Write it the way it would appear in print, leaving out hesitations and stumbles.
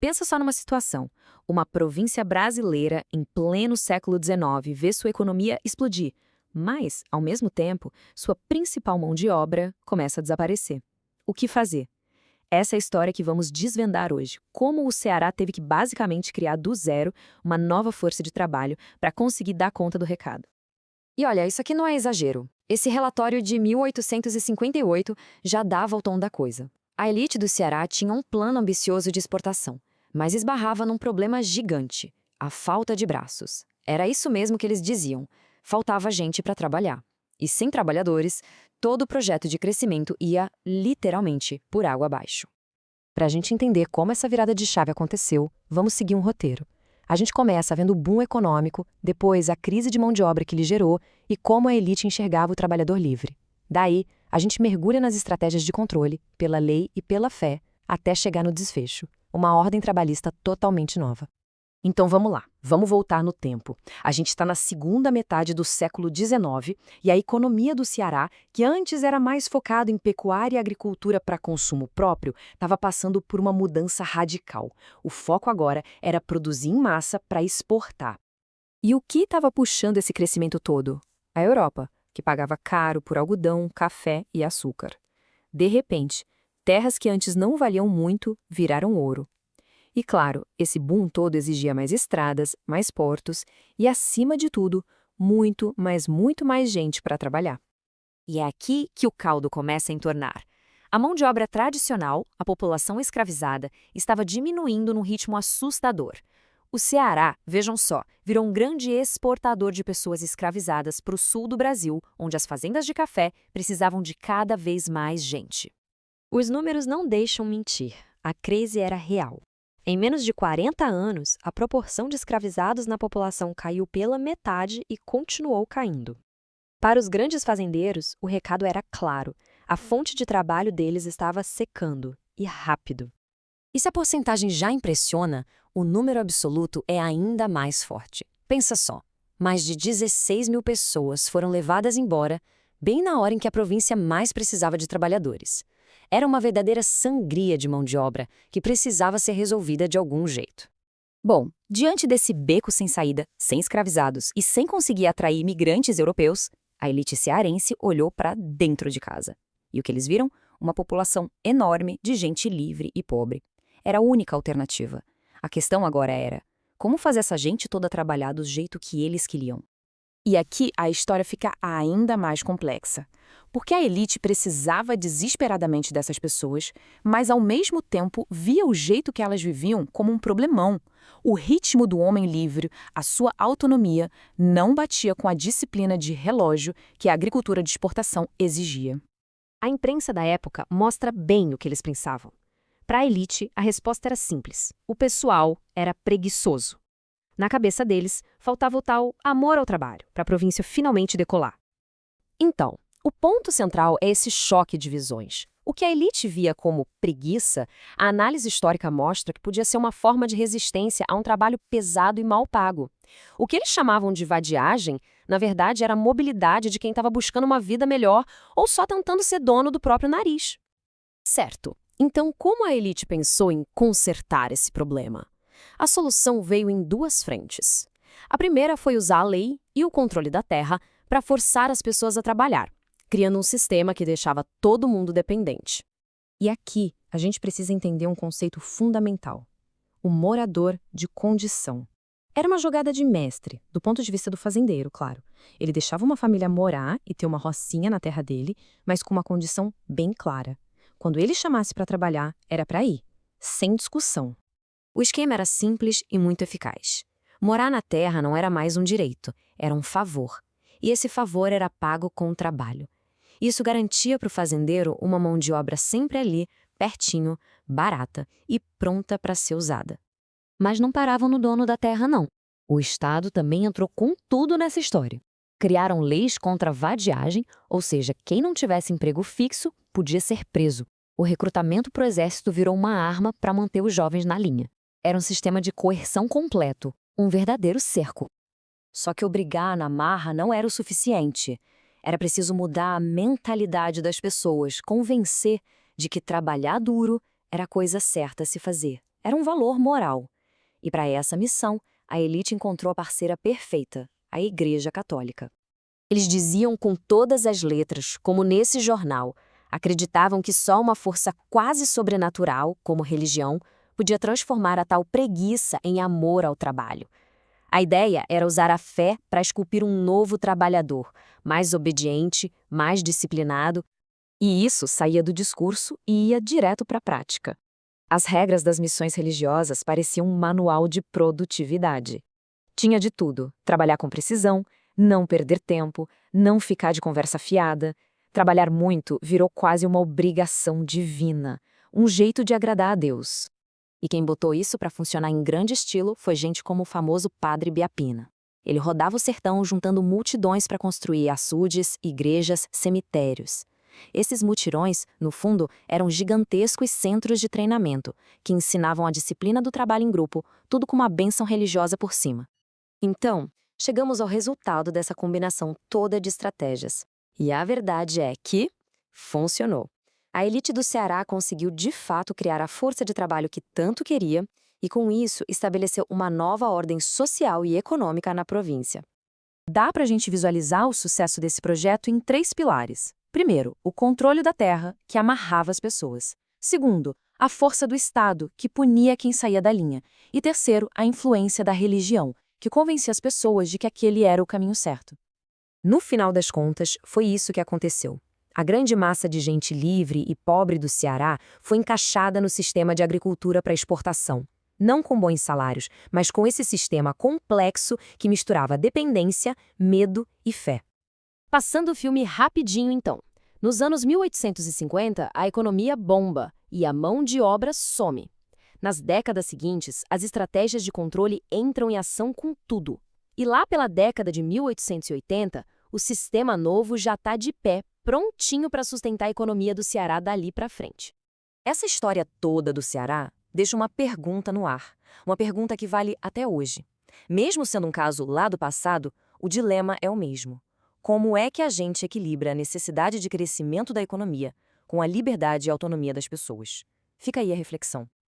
Pensa só numa situação. Uma província brasileira, em pleno século XIX, vê sua economia explodir. Mas, ao mesmo tempo, sua principal mão de obra começa a desaparecer. O que fazer? Essa é a história que vamos desvendar hoje. Como o Ceará teve que basicamente criar do zero uma nova força de trabalho para conseguir dar conta do recado. E olha, isso aqui não é exagero. Esse relatório de 1858 já dava o tom da coisa. A elite do Ceará tinha um plano ambicioso de exportação, mas esbarrava num problema gigante: a falta de braços. Era isso mesmo que eles diziam: faltava gente para trabalhar. E sem trabalhadores, todo o projeto de crescimento ia, literalmente, por água abaixo. Para a gente entender como essa virada de chave aconteceu, vamos seguir um roteiro. A gente começa vendo o boom econômico, depois a crise de mão de obra que lhe gerou e como a elite enxergava o trabalhador livre. Daí, a gente mergulha nas estratégias de controle, pela lei e pela fé, até chegar no desfecho, uma ordem trabalhista totalmente nova. Então vamos lá, vamos voltar no tempo. A gente está na segunda metade do século XIX e a economia do Ceará, que antes era mais focada em pecuária e agricultura para consumo próprio, estava passando por uma mudança radical. O foco agora era produzir em massa para exportar. E o que estava puxando esse crescimento todo? A Europa, que pagava caro por algodão, café e açúcar. De repente, terras que antes não valiam muito viraram ouro. E claro, esse boom todo exigia mais estradas, mais portos e, acima de tudo, muito, mas muito mais gente para trabalhar. E é aqui que o caldo começa a entornar. A mão de obra tradicional, a população escravizada, estava diminuindo num ritmo assustador. O Ceará, vejam só, virou um grande exportador de pessoas escravizadas para o sul do Brasil, onde as fazendas de café precisavam de cada vez mais gente. Os números não deixam mentir. A crise era real. Em menos de 40 anos, a proporção de escravizados na população caiu pela metade e continuou caindo. Para os grandes fazendeiros, o recado era claro: a fonte de trabalho deles estava secando, e rápido. E se a porcentagem já impressiona, o número absoluto é ainda mais forte. Pensa só, mais de 16 mil pessoas foram levadas embora, bem na hora em que a província mais precisava de trabalhadores. Era uma verdadeira sangria de mão de obra que precisava ser resolvida de algum jeito. Bom, diante desse beco sem saída, sem escravizados e sem conseguir atrair imigrantes europeus, a elite cearense olhou para dentro de casa. E o que eles viram? Uma população enorme de gente livre e pobre. Era a única alternativa. A questão agora era: como fazer essa gente toda trabalhar do jeito que eles queriam? E aqui a história fica ainda mais complexa. Porque a elite precisava desesperadamente dessas pessoas, mas ao mesmo tempo via o jeito que elas viviam como um problemão. O ritmo do homem livre, a sua autonomia, não batia com a disciplina de relógio que a agricultura de exportação exigia. A imprensa da época mostra bem o que eles pensavam. Para a elite, a resposta era simples: o pessoal era preguiçoso. Na cabeça deles, faltava o tal amor ao trabalho, para a província finalmente decolar. Então, o ponto central é esse choque de visões. O que a elite via como preguiça, a análise histórica mostra que podia ser uma forma de resistência a um trabalho pesado e mal pago. O que eles chamavam de vadiagem, na verdade, era a mobilidade de quem estava buscando uma vida melhor ou só tentando ser dono do próprio nariz. Certo. Então, como a elite pensou em consertar esse problema? A solução veio em duas frentes. A primeira foi usar a lei e o controle da terra para forçar as pessoas a trabalhar, criando um sistema que deixava todo mundo dependente. E aqui, a gente precisa entender um conceito fundamental: o morador de condição. Era uma jogada de mestre, do ponto de vista do fazendeiro, claro. Ele deixava uma família morar e ter uma rocinha na terra dele, mas com uma condição bem clara. Quando ele chamasse para trabalhar, era para ir, sem discussão. O esquema era simples e muito eficaz. Morar na terra não era mais um direito, era um favor. E esse favor era pago com trabalho. Isso garantia para o fazendeiro uma mão de obra sempre ali, pertinho, barata e pronta para ser usada. Mas não paravam no dono da terra, não. O Estado também entrou com tudo nessa história. Criaram leis contra a vadiagem, ou seja, quem não tivesse emprego fixo podia ser preso. O recrutamento para o exército virou uma arma para manter os jovens na linha. Era um sistema de coerção completo, um verdadeiro cerco. Só que obrigar na marra não era o suficiente. Era preciso mudar a mentalidade das pessoas, convencer de que trabalhar duro era a coisa certa a se fazer. era um valor moral. E para essa missão, a elite encontrou a parceira perfeita, a Igreja Católica. Eles diziam com todas as letras, como nesse jornal, acreditavam que só uma força quase sobrenatural, como religião, podia transformar a tal preguiça em amor ao trabalho. A ideia era usar a fé para esculpir um novo trabalhador, mais obediente, mais disciplinado, e isso saía do discurso e ia direto para a prática. As regras das missões religiosas pareciam um manual de produtividade. Tinha de tudo: trabalhar com precisão, não perder tempo, não ficar de conversa fiada. Trabalhar muito virou quase uma obrigação divina, um jeito de agradar a Deus. E quem botou isso para funcionar em grande estilo foi gente como o famoso Padre Biapina. Ele rodava o sertão juntando multidões para construir açudes, igrejas, cemitérios. Esses mutirões, no fundo, eram gigantescos centros de treinamento, que ensinavam a disciplina do trabalho em grupo, tudo com uma bênção religiosa por cima. Então, chegamos ao resultado dessa combinação toda de estratégias. E a verdade é que funcionou. A elite do Ceará conseguiu de fato criar a força de trabalho que tanto queria e, com isso, estabeleceu uma nova ordem social e econômica na província. Dá para a gente visualizar o sucesso desse projeto em 3 pilares. Primeiro, o controle da terra, que amarrava as pessoas. Segundo, a força do Estado, que punia quem saía da linha. E terceiro, a influência da religião, que convencia as pessoas de que aquele era o caminho certo. No final das contas, foi isso que aconteceu. A grande massa de gente livre e pobre do Ceará foi encaixada no sistema de agricultura para exportação. Não com bons salários, mas com esse sistema complexo que misturava dependência, medo e fé. Passando o filme rapidinho, então. Nos anos 1850, a economia bomba e a mão de obra some. Nas décadas seguintes, as estratégias de controle entram em ação com tudo. E lá pela década de 1880, o sistema novo já está de pé, prontinho para sustentar a economia do Ceará dali para frente. Essa história toda do Ceará deixa uma pergunta no ar, uma pergunta que vale até hoje. Mesmo sendo um caso lá do passado, o dilema é o mesmo. Como é que a gente equilibra a necessidade de crescimento da economia com a liberdade e autonomia das pessoas? Fica aí a reflexão.